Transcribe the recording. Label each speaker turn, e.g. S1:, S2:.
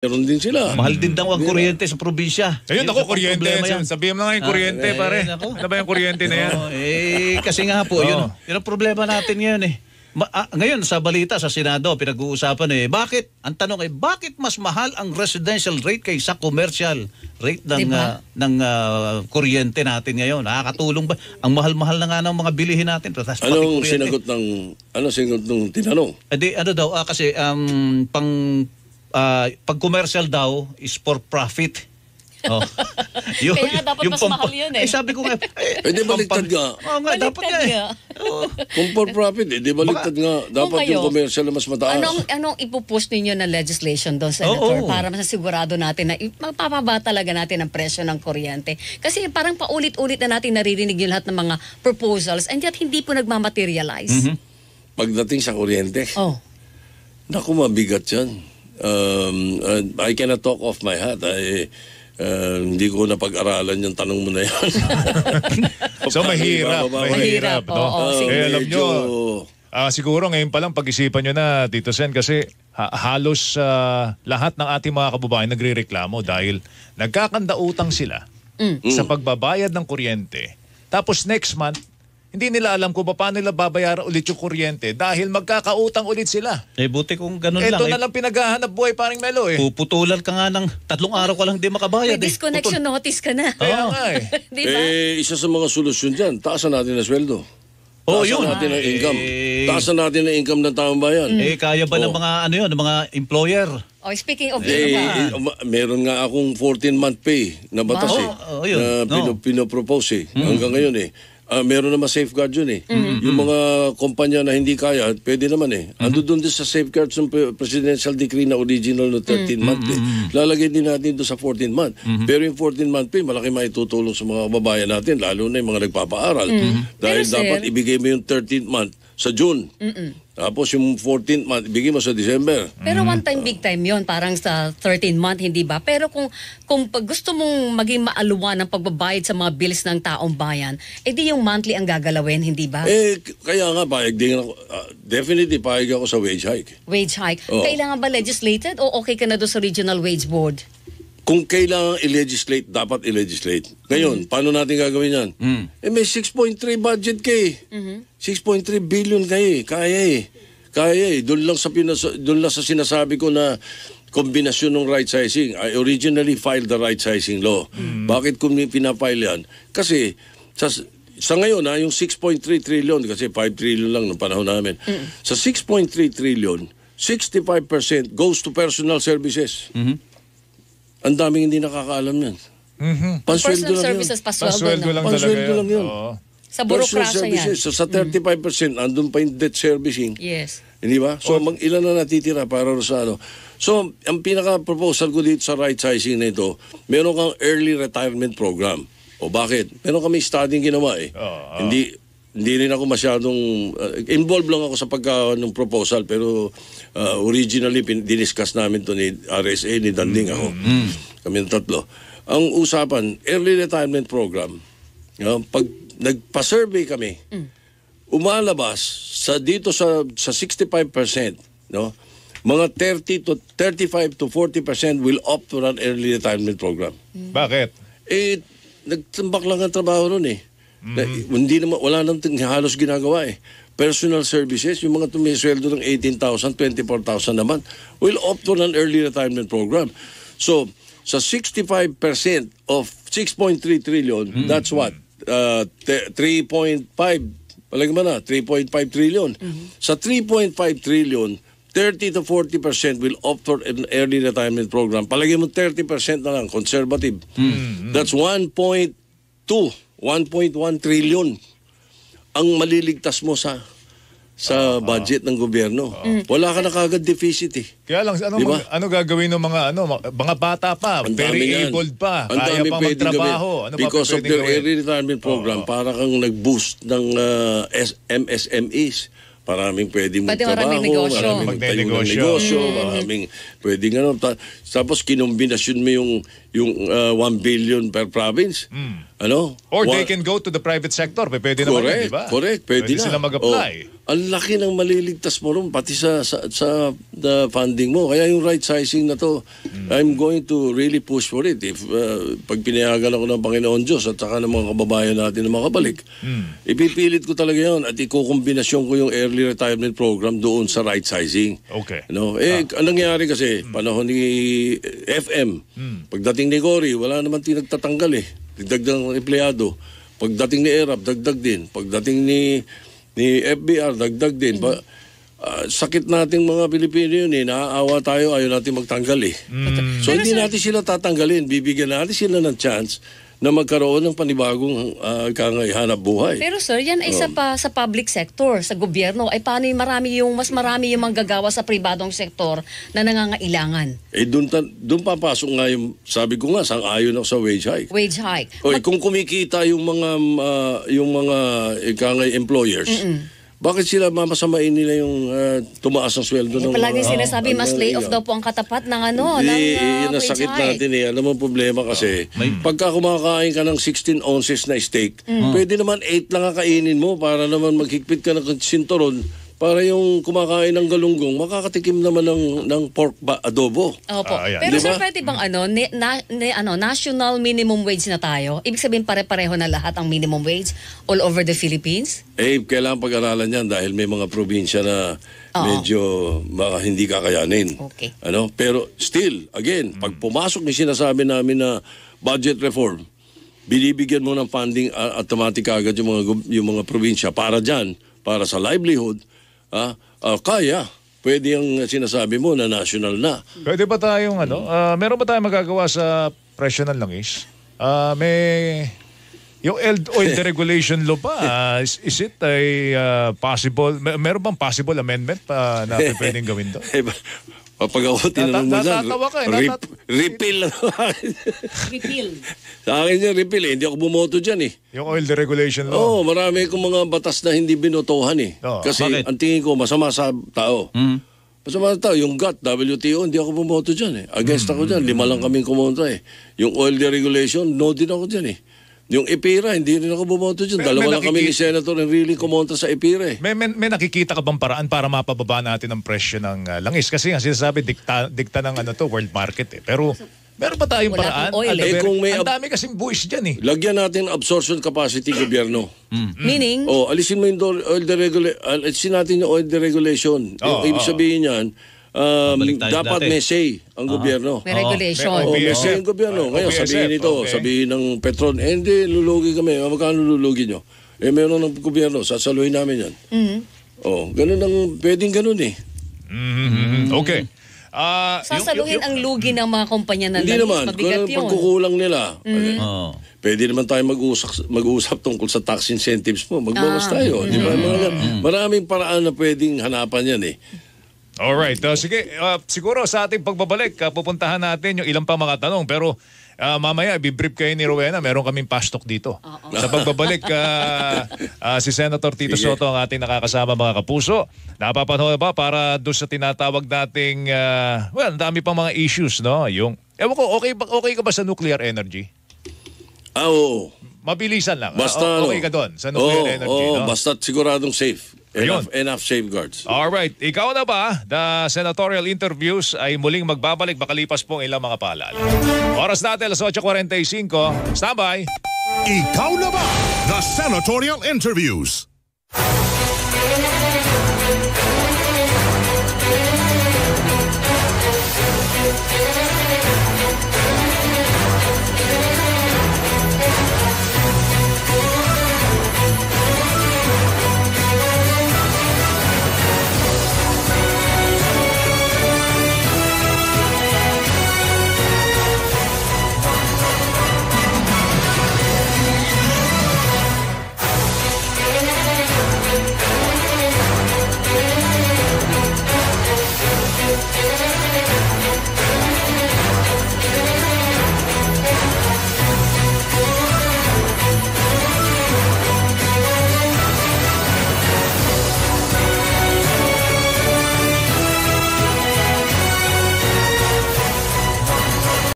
S1: Meron din sila.
S2: Mahal din daw ang kuryente sa probinsya.
S3: Ayun, ako, kuryente.
S2: Yan.
S3: Sabihin mo nga yung kuryente, pare. Ano ba yung kuryente na yan?
S2: Kasi nga po, yun ang problema natin ngayon eh. Ngayon sa balita sa Senado pinag-uusapan bakit? Ang tanong bakit mas mahal ang residential rate kaysa commercial rate ng kuryente natin ngayon? Nakakatulong ba? Ang mahal-mahal na nga ng mga bilihin natin.
S1: Anong sinagot ng tinanong?
S2: Kasi pag commercial daw is for profit.
S4: Kaya nga dapat mas mahal yun eh.
S2: Sabi ko nga,
S1: di baliktad nga.
S2: Dapat nga.
S1: Kung for profit, di baliktad nga. Dapat yung commercial na mas mataas.
S4: Anong ipupush ninyo na legislation doon, Senator, para masasigurado natin na mapapaba talaga natin ang presyo ng kuryente? Kasi parang paulit-ulit na natin naririnig yung lahat ng mga proposals and yet hindi po nagmamaterialize.
S1: Pagdating sa kuryente, naku, mabigat yan. I cannot talk off my head. Hindi ko napag-aralan yung tanong mo na yan.
S3: So mahirap. No? Alam nyo, siguro ngayon pa lang pag-isipan nyo na, Tito Sen, kasi halos lahat ng ating mga kababayan nagre-reklamo dahil nagkakanda-utang sila sa pagbabayad ng kuryente. Tapos next month, hindi nila alam kung paano nila babayaran ulit yung kuryente dahil magkakautang ulit sila.
S2: Buti kung ganun lang.
S3: Ito na lang pinaghahanap buhay, paring Melo
S2: Puputulan ka nga ng 3 araw ka lang hindi makabayad.
S4: May disconnection notice ka na.
S3: Kaya nga
S4: Diba?
S1: Isa sa mga solusyon dyan, taasan natin ang sweldo.
S2: Yun.
S1: Natin ang income. Taasan natin ang income ng taong bayan.
S2: Kaya ba ng mga ng mga employer?
S4: Speaking of
S1: meron nga akong 14-month pay na batas na pinopropose hanggang ngayon meron naman safeguard yun Yung mga kumpanya na hindi kaya, pwede naman Ando doon sa safeguards ng presidential decree na original no 13-month Lalagay din natin doon sa 14-month. Pero yung 14-month pay, malaki maitutulong sa mga kababayan natin, lalo na yung mga nagpapaaral. Dahil dapat ibigay mo yung 13th month sa June. Tapos yung 14th month, ibigay mo sa December.
S4: Pero one time, big time yon parang sa 13 month, hindi ba? Pero kung gusto mong maging maaluwa ng pagbabayad sa mga bills ng taong bayan, di yung monthly ang gagalawin, hindi ba?
S1: Kaya nga, payag din ako. Definitely, payag ako sa wage hike.
S4: Wage hike. Kailangan ba legislated o okay ka na doon sa Regional Wage Board?
S1: Kung kailangan i-legislate, dapat i-legislate. Ngayon, paano natin gagawin yan? May 6.3 budget kayo 6.3 billion kayo Kaya Doon lang sa sinasabi ko na kombinasyon ng right sizing. I originally filed the right sizing law. Bakit kung pinafile yan? Kasi sa ngayon, yung 6.3 trillion, kasi 5 trillion lang ng panahon namin. Sa 6.3 trillion, 65% goes to personal services. Ang daming hindi nakakaalam yan.
S4: Personal services, pasweldo lang.
S1: Pasweldo lang yun.
S4: Sa burokrasya yan.
S1: So sa 35%, andun pa yung debt servicing.
S4: Yes.
S1: Hindi ba? So ilan na natitira para sa So, ang pinaka-proposal ko dito sa right sizing na ito, meron kang early retirement program. O bakit? Meron kami studying ginawa Hindi rin ako masyadong involved lang ako sa ng proposal, pero originally diniscuss namin to ni RSA, ni Danding ako. Kami ng tatlo. Ang usapan, early retirement program. Pag nagpa-survey kami, umalabas dito sa 65%, mga 35 to 40% will opt for an early retirement program.
S3: Bakit?
S1: Nagtambak lang ang trabaho ron wala nang halos ginagawa Personal services, yung mga tumisweldo ng 18,000, 24,000 naman, will opt for an early retirement program. So, sa 65% of 6.3 trillion, that's what? 3.5, palagi mo na, 3.5 trillion. Sa 3.5 trillion, 30 to 40% will opt for an early retirement program. Palagi mo 30% na lang, conservative. That's 1.1 trillion ang maliligtas mo sa budget ng gobyerno. Wala ka na kagad deficit
S3: Kaya lang, ano gagawin ng mga bata pa, very abled pa, kaya pa magtrabaho.
S1: Because of their early retirement program, para kang nag-boost ng MSMEs. Maraming pwedeng magtrabaho, maraming magtayo ng negosyo, maraming pwedeng Tapos kinombinasyon mo yung 1 billion per province. Ano?
S3: Or they can go to the private sector. Pwede naman yun, di ba?
S1: Correct. Pwede na.
S3: sila mag-apply.
S1: Ang laki ng maliligtas mo ron, pati sa the funding mo. Kaya yung right sizing na to, I'm going to really push for it. If pag pinayagan ako ng Panginoon Diyos at saka ng mga kababayan natin na makabalik, ipipilit ko talaga yun at ikukombinasyon ko yung early retirement program doon sa right sizing.
S3: Okay.
S1: No? Ang nangyari kasi, panahon ni FM, pagdating ni Cory, wala naman tinagtatanggal eh. Dagdag ng empleyado. Pagdating ni ERAP, dagdag din. Pagdating ni FBR, dagdag din. Sakit nating mga Pilipino yun eh. Naaawa tayo, ayaw natin magtanggal eh. So hindi natin sila tatanggalin. Bibigyan natin sila ng chance na magkaroon ng panibagong hanap buhay.
S4: Pero sir, yan ay sa public sector, sa gobyerno. Ay paano yung mas marami yung manggagawa sa pribadong sektor na nangangailangan?
S1: Doon papasok nga yung, sabi ko nga, sang-ayon ako sa wage hike.
S4: Wage hike.
S1: Kung kumikita yung mga employers, bakit sila mamasamain nila yung tumaas ang sweldo ng
S4: palagi sinasabi, mas layoff daw po ang katapat ng
S1: yun ang sakit natin eh. Alam mo problema kasi, pagka kumakain ka ng 16 ounces na steak, pwede naman 8 lang ang kainin mo para naman maghigpit ka ng sinturon para yung kumakain ng galunggong, makakatikim naman ng pork adobo.
S4: Opo. Pero
S1: diba?
S4: sir, pwede bang national minimum wage na tayo? Ibig sabihin pare-pareho na lahat ang minimum wage all over the Philippines?
S1: Kailangan pag-aralan yan dahil may mga probinsya na medyo hindi kakayanin.
S4: Okay.
S1: Pero still, again, pag pumasok yung sinasabi namin na budget reform, binibigyan mo ng funding automatic agad yung mga probinsya para dyan, para sa livelihood, kaya. Pwede yung sinasabi mo na national na.
S3: Pwede ba tayong meron ba tayong magagawa sa presyo ng langis? Yung oil deregulation law pa, is it a possible, meron bang possible amendment pa na pwedeng gawin doon?
S1: Pag ako tinanong mo dyan, repeal lang.
S4: Repeal.
S1: Sa akin yan, repeal eh. Hindi ako bumoto dyan eh.
S3: Yung oil deregulation law?
S1: Marami akong mga batas na hindi binotohan eh. Kasi
S2: bakit?
S1: ang tingin ko, masama sa tao. Masama sa tao. Yung GATT, WTO, hindi ako bumoto dyan eh. Against ako dyan. 5 lang kaming kumontra eh. Yung oil deregulation, no din ako dyan eh. Yung EPIRA, hindi rin ako bumoto dyan. 2 lang kami ni Senator na really kumontra sa EPIRA eh.
S3: May nakikita ka bang paraan para mapababa natin ang presyo ng langis? Kasi nga sinasabi, dikta ng world market eh. Pero meron ba tayong paraan? Ang dami kasing buwis dyan eh.
S1: Lagyan natin absorption capacity gobyerno.
S4: Meaning?
S1: Alisin mo yung alisin natin yung oil deregulation. Yung ibig sabihin yan, dapat may say ang gobyerno.
S4: May regulation.
S1: May say ang gobyerno. Ngayon, sabihin ng Petron, hindi, lulugi kami. Magkano lulugi nyo? Meron ng gobyerno, sasaluhin namin yan. Ganun pwedeng ganun eh.
S3: Okay.
S4: Sasaluhin ang lugi ng mga kumpanya ng
S1: hindi
S4: langis.
S1: naman,
S4: Mabigat
S1: kung
S4: yun.
S1: pagkukulang nila. Pwede naman tayo mag-uusap tungkol sa tax incentives mo. Magbawas tayo. Di ba? Maraming paraan na pwedeng hanapan yan eh.
S3: Alright. Sige, siguro sa ating pagbabalik, pupuntahan natin yung ilang pang mga tanong. Pero mamaya, i-brief kayo ni Rowena. Meron kaming pastok dito. Sa pagbabalik, si Senator Tito Soto ang ating nakakasama mga kapuso. Napapanood ba para doon sa tinatawag nating, ang dami pang mga issues, no? Ewan ko, okay ka ba sa nuclear energy?
S1: Oo.
S3: Mabilisan lang.
S1: Basta
S3: okay ka doon sa nuclear energy, no?
S1: Basta siguradong safe. Enough safeguards.
S3: Alright. Ikaw na ba? The senatorial interviews ay muling magbabalik makalipas pong ilang mga paalala. Oras natin, 8:45. Standby.
S5: Ikaw na ba? The senatorial interviews.